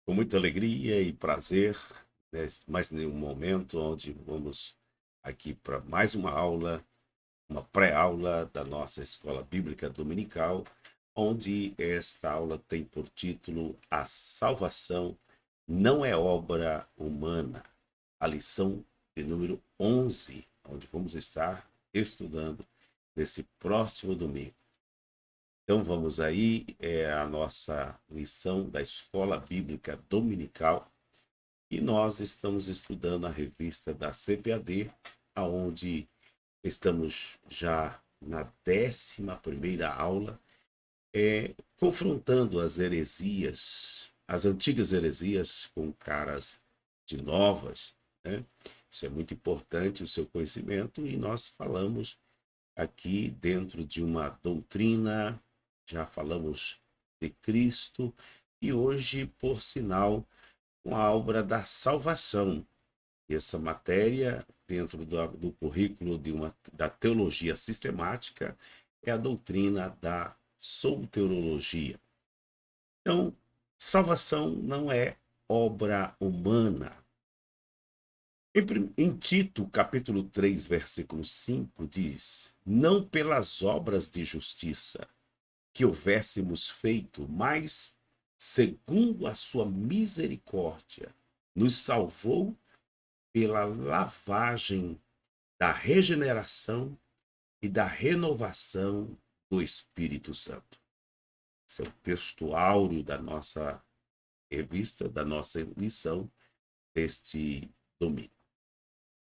Com muita alegria e prazer, mais nenhum momento onde vamos aqui para mais uma aula, uma pré-aula da nossa Escola Bíblica Dominical, onde esta aula tem por título A Salvação Não é Obra Humana, a lição de número 11, onde vamos estar estudando nesse próximo domingo. Então vamos aí, a nossa lição da Escola Bíblica Dominical e nós estamos estudando a revista da CPAD, aonde estamos já na 11ª aula, confrontando as heresias, as antigas heresias com caras de novas, né? Isso é muito importante, o seu conhecimento, e nós falamos aqui dentro de uma doutrina, já falamos de Cristo, e hoje, por sinal, com a obra da salvação. Essa matéria, dentro do currículo da teologia sistemática, é a doutrina da soteriologia. Então, salvação não é obra humana. Em Tito, capítulo 3, versículo 5, diz: não pelas obras de justiça que houvéssemos feito, mas segundo a sua misericórdia, nos salvou pela lavagem da regeneração e da renovação do Espírito Santo. Esse é o texto áureo da nossa revista, da nossa lição deste domingo.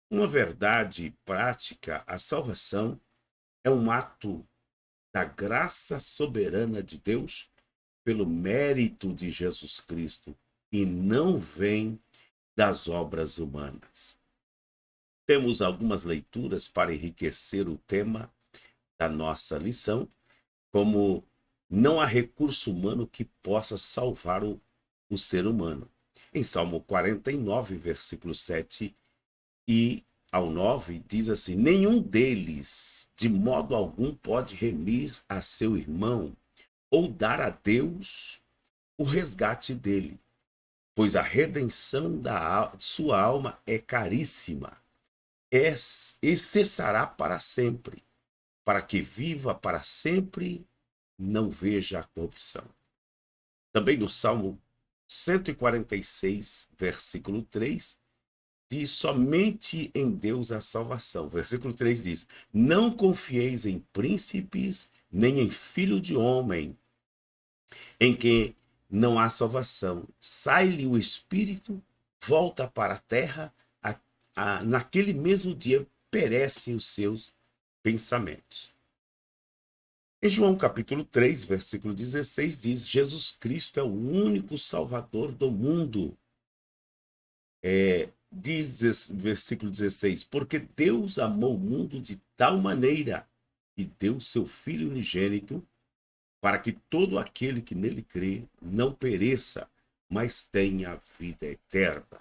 Uma verdade prática, a salvação é um ato da graça soberana de Deus pelo mérito de Jesus Cristo e não vem das obras humanas. Temos algumas leituras para enriquecer o tema da nossa lição, como não há recurso humano que possa salvar o ser humano. Em Salmo 49, versículo 7 e ao 9, diz assim: nenhum deles, de modo algum, pode remir a seu irmão ou dar a Deus o resgate dele, pois a redenção da sua alma é caríssima, e cessará para sempre, para que viva para sempre, não veja a corrupção. Também no Salmo 146, versículo 3, diz: somente em Deus a salvação. Versículo 3 diz: não confieis em príncipes, nem em filho de homem, em que não há salvação. Sai-lhe o espírito, volta para a terra, naquele mesmo dia perecem os seus pensamentos. Em João capítulo 3, versículo 16, diz: Jesus Cristo é o único Salvador do mundo. Diz versículo 16: porque Deus amou o mundo de tal maneira e deu seu Filho unigênito, para que todo aquele que nele crê não pereça, mas tenha vida eterna.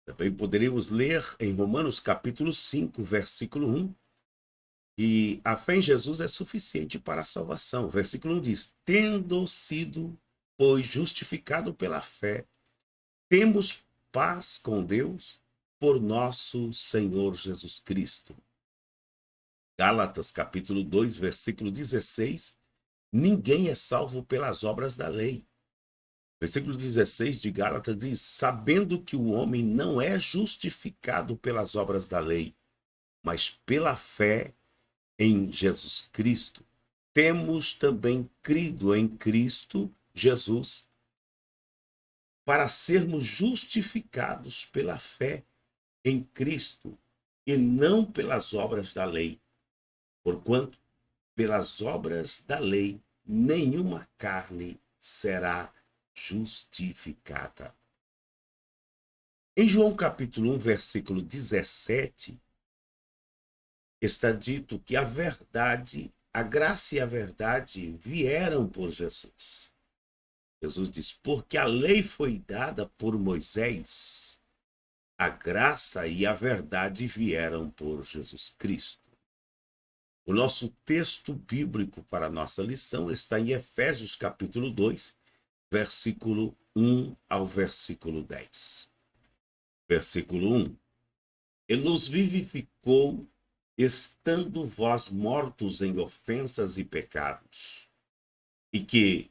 Também poderemos ler em Romanos capítulo 5, versículo 1, e a fé em Jesus é suficiente para a salvação. O versículo 1 diz: tendo sido, pois, justificado pela fé, temos paz com Deus por nosso Senhor Jesus Cristo. Gálatas capítulo 2, versículo 16, ninguém é salvo pelas obras da lei. Versículo 16 de Gálatas diz: sabendo que o homem não é justificado pelas obras da lei, mas pela fé em Jesus Cristo. Temos também crido em Cristo Jesus para sermos justificados pela fé em Cristo e não pelas obras da lei, porquanto pelas obras da lei nenhuma carne será justificada. Em João capítulo 1, versículo 17, está dito que a verdade, a graça e a verdade vieram por Jesus. Jesus diz: porque a lei foi dada por Moisés, a graça e a verdade vieram por Jesus Cristo. O nosso texto bíblico para a nossa lição está em Efésios capítulo 2, versículo 1 ao versículo 10. Versículo 1. E nos vivificou, estando vós mortos em ofensas e pecados, e que,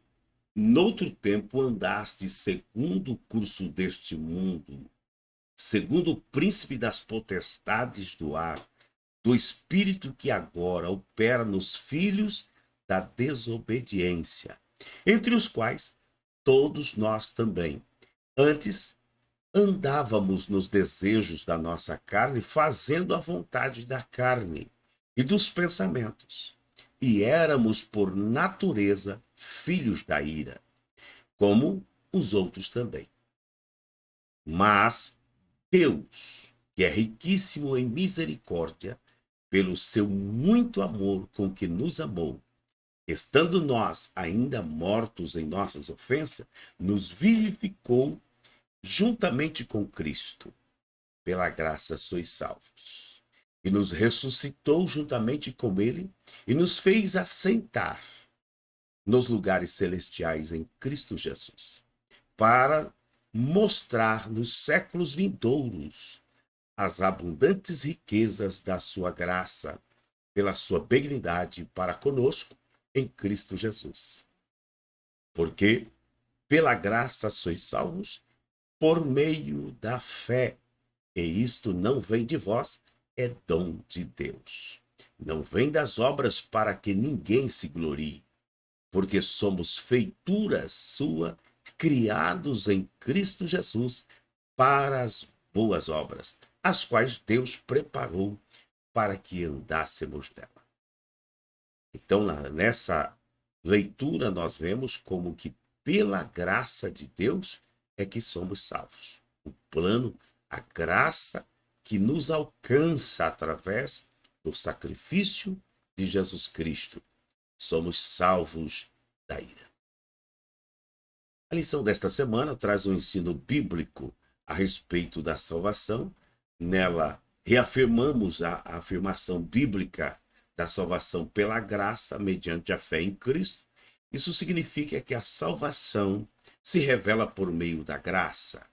noutro tempo, andastes segundo o curso deste mundo, segundo o príncipe das potestades do ar, do espírito que agora opera nos filhos da desobediência, entre os quais todos nós também, antes andávamos nos desejos da nossa carne, fazendo a vontade da carne e dos pensamentos, e éramos por natureza filhos da ira, como os outros também. Mas Deus, que é riquíssimo em misericórdia, pelo seu muito amor com que nos amou, estando nós ainda mortos em nossas ofensas, nos vivificou juntamente com Cristo. Pela graça sois salvos. E nos ressuscitou juntamente com ele e nos fez assentar nos lugares celestiais em Cristo Jesus, para mostrar nos séculos vindouros as abundantes riquezas da sua graça, pela sua benignidade para conosco em Cristo Jesus. Porque pela graça sois salvos por meio da fé. E isto não vem de vós, é dom de Deus. Não vem das obras para que ninguém se glorie, porque somos feituras sua, criados em Cristo Jesus para as boas obras, as quais Deus preparou para que andássemos nela. Então, nessa leitura, nós vemos como que pela graça de Deus é que somos salvos. O plano, a graça que nos alcança através do sacrifício de Jesus Cristo. Somos salvos da ira. A lição desta semana traz um ensino bíblico a respeito da salvação. Nela, reafirmamos a afirmação bíblica da salvação pela graça mediante a fé em Cristo. Isso significa que a salvação se revela por meio da graça.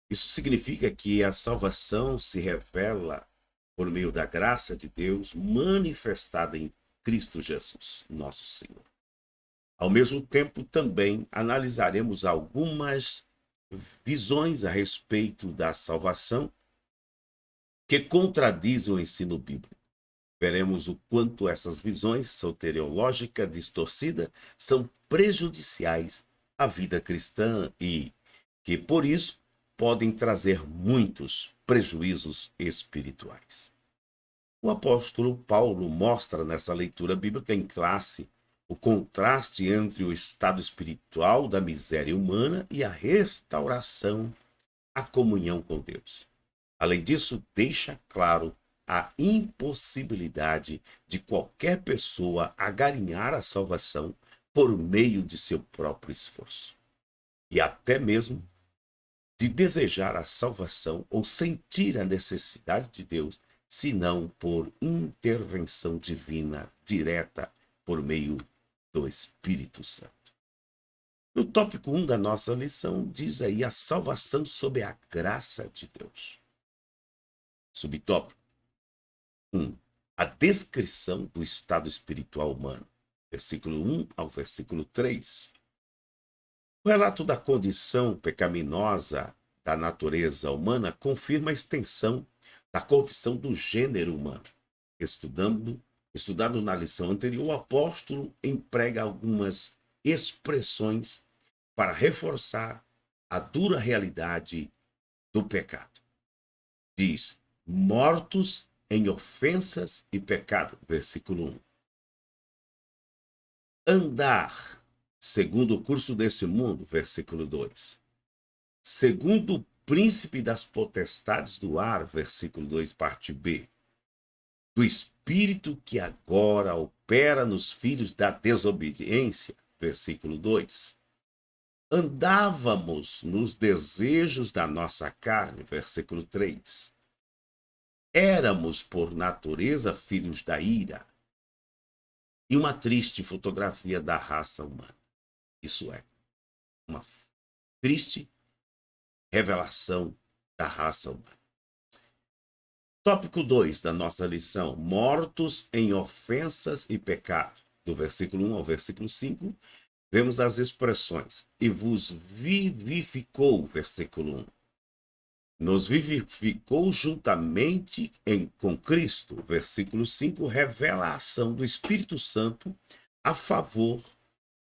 Isso significa que a salvação se revela por meio da graça de Deus manifestada em Cristo Jesus, nosso Senhor. Ao mesmo tempo, também analisaremos algumas visões a respeito da salvação que contradizem o ensino bíblico. Veremos o quanto essas visões soteriológicas distorcidas são prejudiciais à vida cristã e que, por isso, podem trazer muitos prejuízos espirituais. O apóstolo Paulo mostra nessa leitura bíblica em classe o contraste entre o estado espiritual da miséria humana e a restauração à comunhão com Deus. Além disso, deixa claro a impossibilidade de qualquer pessoa agarinhar a salvação por meio de seu próprio esforço. E até mesmo de desejar a salvação ou sentir a necessidade de Deus, senão por intervenção divina direta por meio do Espírito Santo. No tópico 1 da nossa lição, diz aí a salvação sob a graça de Deus. Subtópico 1. A descrição do estado espiritual humano. Versículo 1 ao versículo 3. O relato da condição pecaminosa da natureza humana confirma a extensão da corrupção do gênero humano. Estudado na lição anterior, o apóstolo emprega algumas expressões para reforçar a dura realidade do pecado. Diz, mortos em ofensas e pecado, versículo 1. Andar segundo o curso desse mundo, versículo 2. Segundo o príncipe das potestades do ar, versículo 2, parte B. Do espírito que agora opera nos filhos da desobediência, versículo 2. Andávamos nos desejos da nossa carne, versículo 3. Éramos, por natureza, filhos da ira. E uma triste fotografia da raça humana. Isso é, uma triste revelação da raça humana. Tópico 2 da nossa lição: mortos em ofensas e pecado. Do versículo 1 ao versículo 5, vemos as expressões: e vos vivificou, versículo 1. Nos vivificou juntamente com Cristo. Versículo 5 revela a ação do Espírito Santo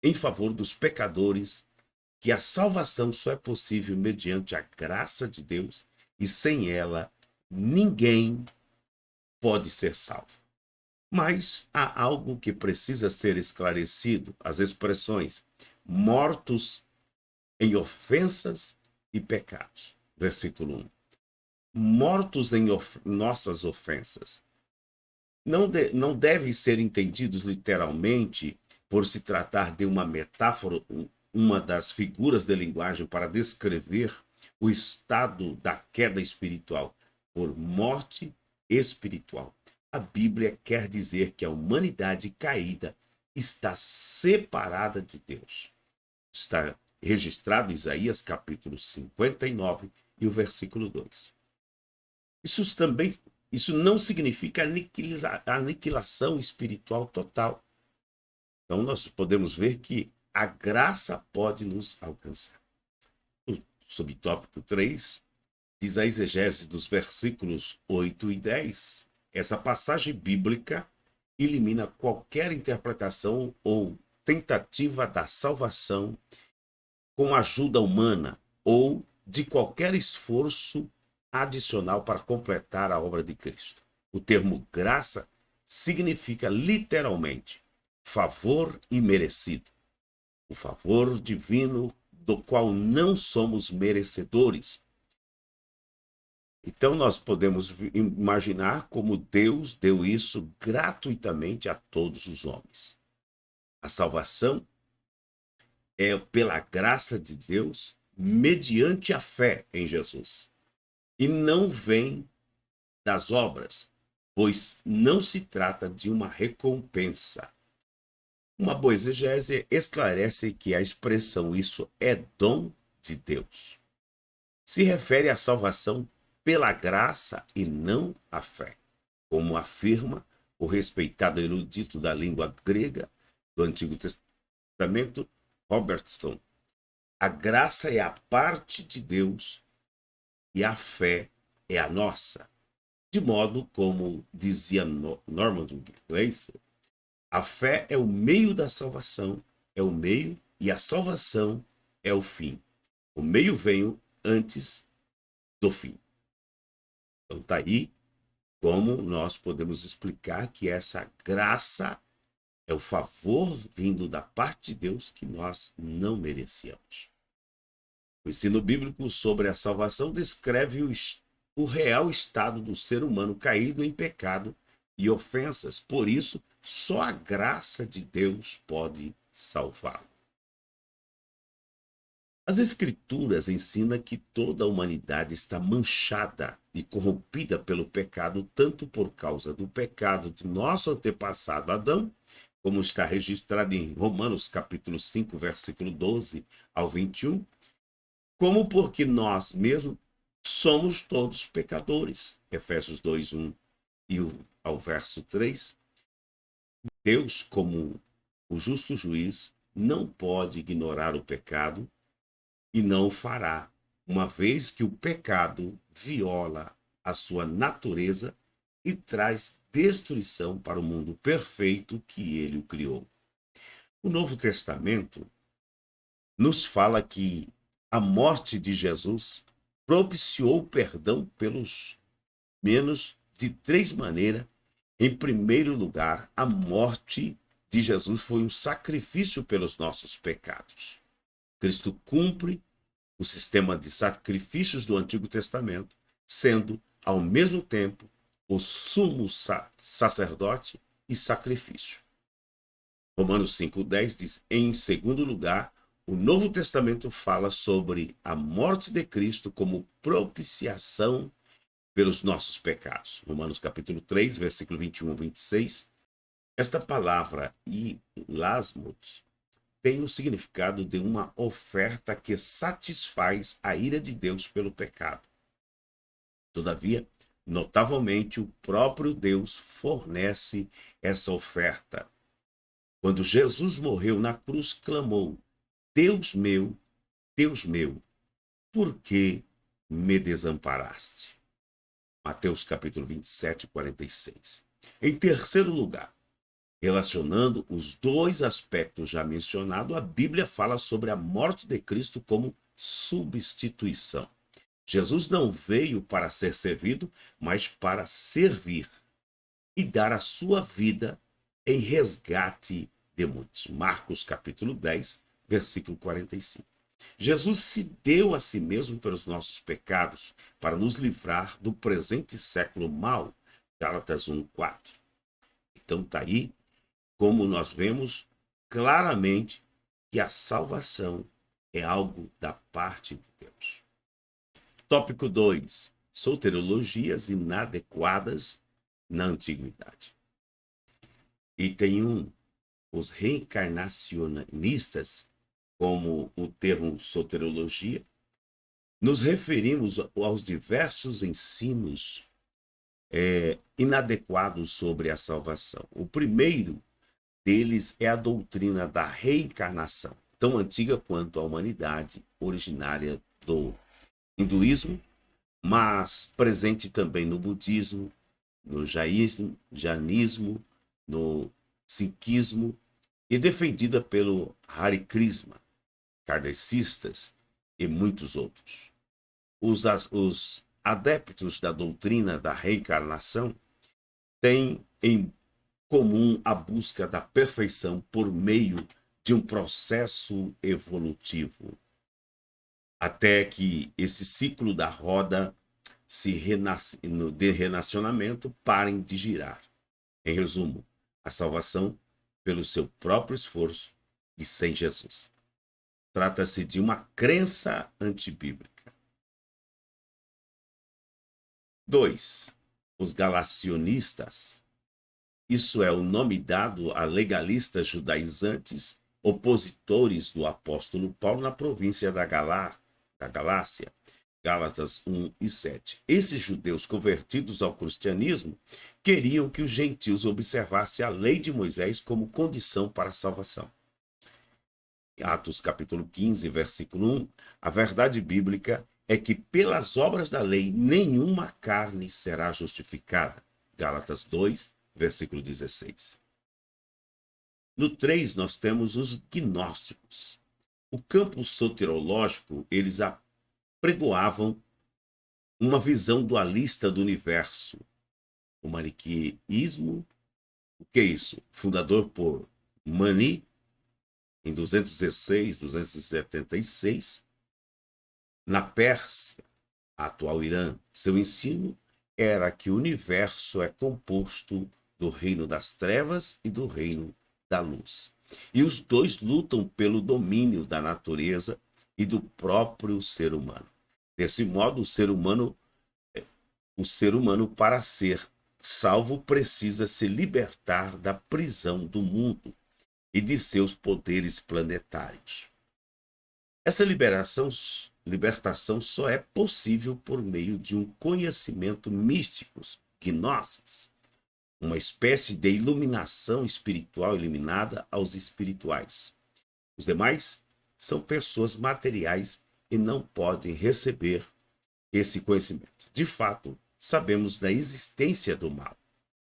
em favor dos pecadores, que a salvação só é possível mediante a graça de Deus e sem ela ninguém pode ser salvo. Mas há algo que precisa ser esclarecido: as expressões mortos em ofensas e pecados. Versículo 1. Mortos em nossas ofensas. Não devem ser entendidos literalmente por se tratar de uma metáfora, uma das figuras de linguagem para descrever o estado da queda espiritual, por morte espiritual. A Bíblia quer dizer que a humanidade caída está separada de Deus. Está registrado em Isaías capítulo 59 e o versículo 2. Isso não significa aniquilação espiritual total. Então nós podemos ver que a graça pode nos alcançar. O subtópico 3 diz a exegese dos versículos 8 e 10. Essa passagem bíblica elimina qualquer interpretação ou tentativa da salvação com ajuda humana ou de qualquer esforço adicional para completar a obra de Cristo. O termo graça significa literalmente favor imerecido. O favor divino do qual não somos merecedores. Então nós podemos imaginar como Deus deu isso gratuitamente a todos os homens. A salvação é pela graça de Deus, mediante a fé em Jesus. E não vem das obras, pois não se trata de uma recompensa. Uma boa exegese esclarece que a expressão "isso é dom de Deus" se refere à salvação pela graça e não à fé, como afirma o respeitado erudito da língua grega do Antigo Testamento, Robertson. A graça é a parte de Deus e a fé é a nossa. De modo como dizia Norman Geisler, a fé é o meio da salvação, é o meio, e a salvação é o fim. O meio veio antes do fim. Então está aí como nós podemos explicar que essa graça é o favor vindo da parte de Deus que nós não merecíamos. O ensino bíblico sobre a salvação descreve o real estado do ser humano caído em pecado e ofensas. Por isso, só a graça de Deus pode salvá-lo. As Escrituras ensinam que toda a humanidade está manchada e corrompida pelo pecado, tanto por causa do pecado de nosso antepassado Adão, como está registrado em Romanos capítulo 5, versículo 12 ao 21, como porque nós mesmos somos todos pecadores. Efésios 2, 1 e ao verso 3. Deus, como o justo juiz, não pode ignorar o pecado e não o fará, uma vez que o pecado viola a sua natureza e traz destruição para o mundo perfeito que ele o criou. O Novo Testamento nos fala que a morte de Jesus propiciou o perdão pelos menos de 3 maneiras. Em primeiro lugar, a morte de Jesus foi um sacrifício pelos nossos pecados. Cristo cumpre o sistema de sacrifícios do Antigo Testamento, sendo, ao mesmo tempo, o sumo sacerdote e sacrifício. Romanos 5,10 diz: em segundo lugar, o Novo Testamento fala sobre a morte de Cristo como propiciação pelos nossos pecados. Romanos capítulo 3, versículo 21 a 26. Esta palavra, hilasmos, tem o significado de uma oferta que satisfaz a ira de Deus pelo pecado. Todavia, notavelmente, o próprio Deus fornece essa oferta. Quando Jesus morreu na cruz, clamou: Deus meu, por que me desamparaste? Mateus capítulo 27, 46. Em terceiro lugar, relacionando os dois aspectos já mencionados, a Bíblia fala sobre a morte de Cristo como substituição. Jesus não veio para ser servido, mas para servir e dar a sua vida em resgate de muitos. Marcos capítulo 10, versículo 45. Jesus se deu a si mesmo pelos nossos pecados, para nos livrar do presente século mau. Gálatas 1:4. Então está aí como nós vemos claramente que a salvação é algo da parte de Deus. Tópico 2. Soteriologias inadequadas na antiguidade. Item 1. Os reencarnacionistas, como o termo soteriologia, nos referimos aos diversos ensinos inadequados sobre a salvação. O primeiro deles é a doutrina da reencarnação, tão antiga quanto a humanidade, originária do hinduísmo, mas presente também no budismo, no jainismo, no sikhismo e defendida pelo Hare Krishna, kardecistas e muitos outros. Os adeptos da doutrina da reencarnação têm em comum a busca da perfeição por meio de um processo evolutivo, até que esse ciclo da roda de renacionamento parem de girar. Em resumo, a salvação pelo seu próprio esforço e sem Jesus. Trata-se de uma crença antibíblica. 2. Os galacionistas. Isso é o nome dado a legalistas judaizantes, opositores do apóstolo Paulo na província da Galácia, Gálatas 1 e 7. Esses judeus convertidos ao cristianismo queriam que os gentios observassem a lei de Moisés como condição para a salvação. Atos capítulo 15, versículo 1, a verdade bíblica é que pelas obras da lei nenhuma carne será justificada. Gálatas 2, versículo 16. No 3, nós temos os gnósticos. O campo soteriológico, eles apregoavam uma visão dualista do universo. O maniqueísmo, o que é isso? Fundador por Mani, em 216, 276, na Pérsia, atual Irã. Seu ensino era que o universo é composto do reino das trevas e do reino da luz. E os dois lutam pelo domínio da natureza e do próprio ser humano. Desse modo, o ser humano, para ser salvo, precisa se libertar da prisão do mundo e de seus poderes planetários. Essa libertação só é possível por meio de um conhecimento místico, gnosis, uma espécie de iluminação espiritual eliminada aos espirituais. Os demais são pessoas materiais e não podem receber esse conhecimento. De fato, sabemos da existência do mal,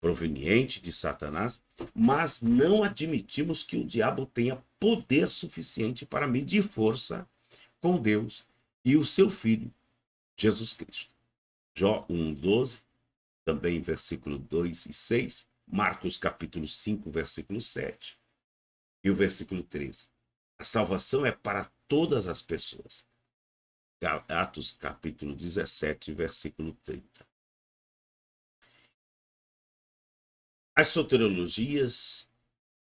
proveniente de Satanás, mas não admitimos que o diabo tenha poder suficiente para medir força com Deus e o seu Filho, Jesus Cristo. Jó 1:12, também versículo 2 e 6, Marcos capítulo 5, versículo 7 e o versículo 13. A salvação é para todas as pessoas. Atos capítulo 17, versículo 30. As soteriologias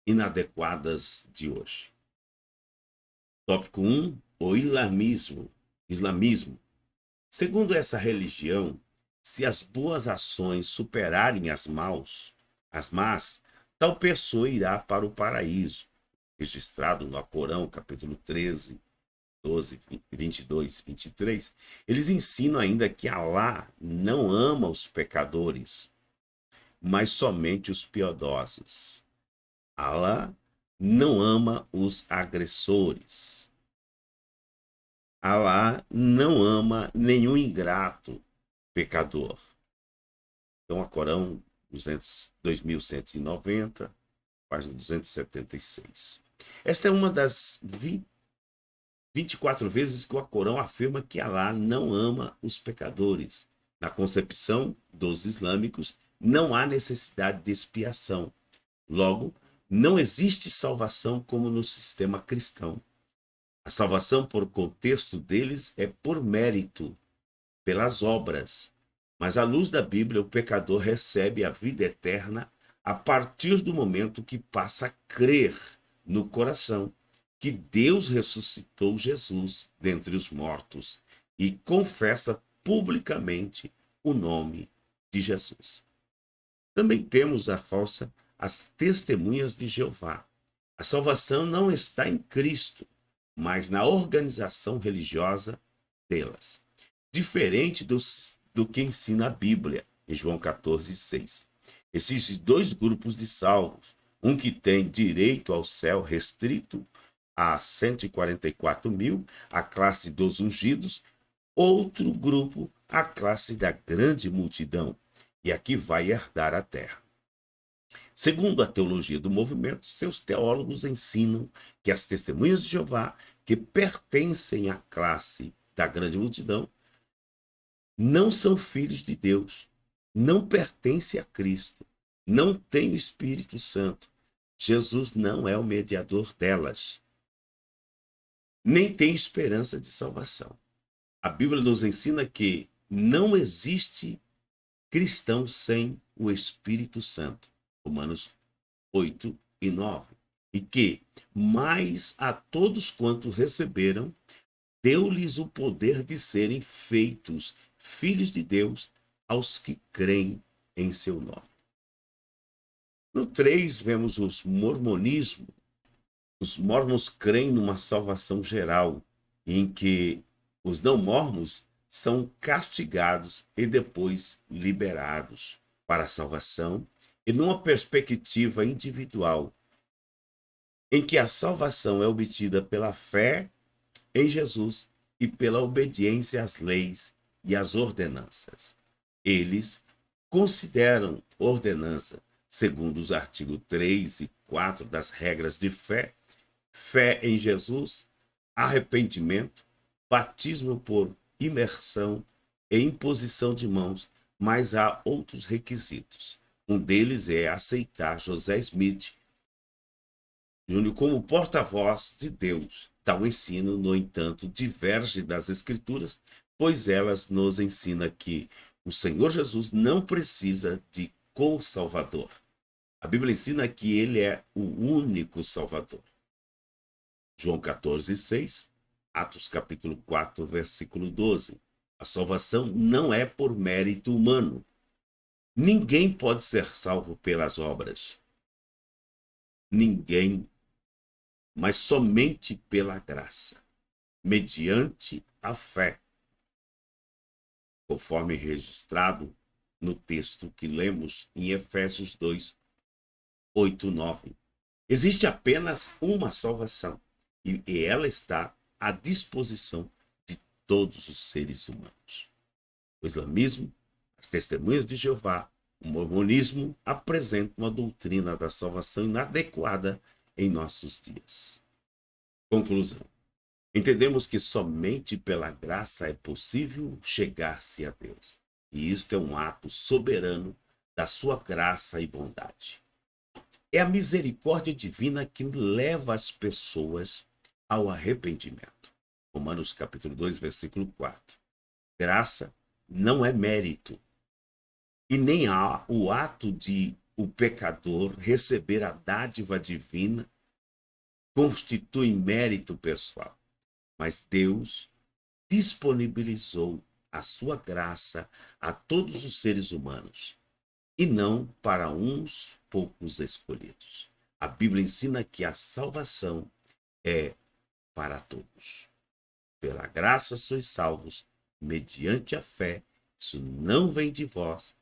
inadequadas de hoje. Tópico 1. O islamismo. Segundo essa religião, se as boas ações superarem as más, tal pessoa irá para o paraíso. registrado no Alcorão, capítulo 13, 12, 22, 23, eles ensinam ainda que Alá não ama os pecadores, mas somente os piedosos. Alá não ama os agressores. Alá não ama nenhum ingrato pecador. Então, Alcorão 2190, página 276. Esta é uma das 24 vezes que o Alcorão afirma que Alá não ama os pecadores. Na concepção dos islâmicos, não há necessidade de expiação. Logo, não existe salvação como no sistema cristão. A salvação, por contexto deles, é por mérito, pelas obras. Mas à luz da Bíblia, o pecador recebe a vida eterna a partir do momento que passa a crer no coração que Deus ressuscitou Jesus dentre os mortos e confessa publicamente o nome de Jesus. Também temos as testemunhas de Jeová. A salvação não está em Cristo, mas na organização religiosa delas. Diferente do que ensina a Bíblia, em João 14, 6. Existem dois grupos de salvos. Um que tem direito ao céu restrito a 144 mil, a classe dos ungidos. Outro grupo, a classe da grande multidão, e aqui vai herdar a terra. Segundo a teologia do movimento, seus teólogos ensinam que as testemunhas de Jeová, que pertencem à classe da grande multidão, não são filhos de Deus, não pertencem a Cristo, não têm o Espírito Santo. Jesus não é o mediador delas, nem tem esperança de salvação. A Bíblia nos ensina que não existe cristão sem o Espírito Santo. Romanos 8 e 9. E que, mas a todos quantos receberam, deu-lhes o poder de serem feitos filhos de Deus aos que creem em seu nome. No 3, vemos os mormonismo. Os mormons creem numa salvação geral, em que os não mormons são castigados e depois liberados para a salvação, e numa perspectiva individual, em que a salvação é obtida pela fé em Jesus e pela obediência às leis e às ordenanças. Eles consideram ordenança, segundo os artigos 3 e 4 das regras de fé, fé em Jesus, arrependimento, batismo por imersão e imposição de mãos, mas há outros requisitos. Um deles é aceitar José Smith Júnior como porta-voz de Deus. Tal ensino, no entanto, diverge das Escrituras, pois elas nos ensinam que o Senhor Jesus não precisa de co-salvador. A Bíblia ensina que ele é o único Salvador. João 14, 6, Atos capítulo 4, versículo 12. A salvação não é por mérito humano. Ninguém pode ser salvo pelas obras. Ninguém, mas somente pela graça, mediante a fé, conforme registrado no texto que lemos em Efésios 2, 8, 9. Existe apenas uma salvação, e ela está à disposição de todos os seres humanos. O islamismo, as testemunhas de Jeová, o mormonismo apresentam uma doutrina da salvação inadequada em nossos dias. Conclusão. Entendemos que somente pela graça é possível chegar-se a Deus. E isto é um ato soberano da sua graça e bondade. É a misericórdia divina que leva as pessoas ao arrependimento. Romanos capítulo 2, versículo 4. Graça não é mérito. E nem há o ato de o pecador receber a dádiva divina constitui mérito pessoal. Mas Deus disponibilizou a sua graça a todos os seres humanos, e não para uns poucos escolhidos. A Bíblia ensina que a salvação é para todos. Pela graça sois salvos, mediante a fé. Isso não vem de vós,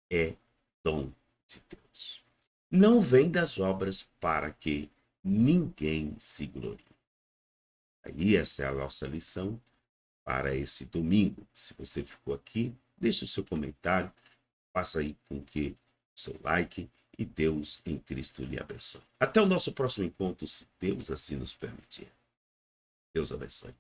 é dom de Deus. Não vem das obras para que ninguém se glorie. Aí essa é a nossa lição para esse domingo. Se você ficou aqui, deixe o seu comentário, faça aí com que o seu like e Deus em Cristo lhe abençoe. Até o nosso próximo encontro, se Deus assim nos permitir. Deus abençoe.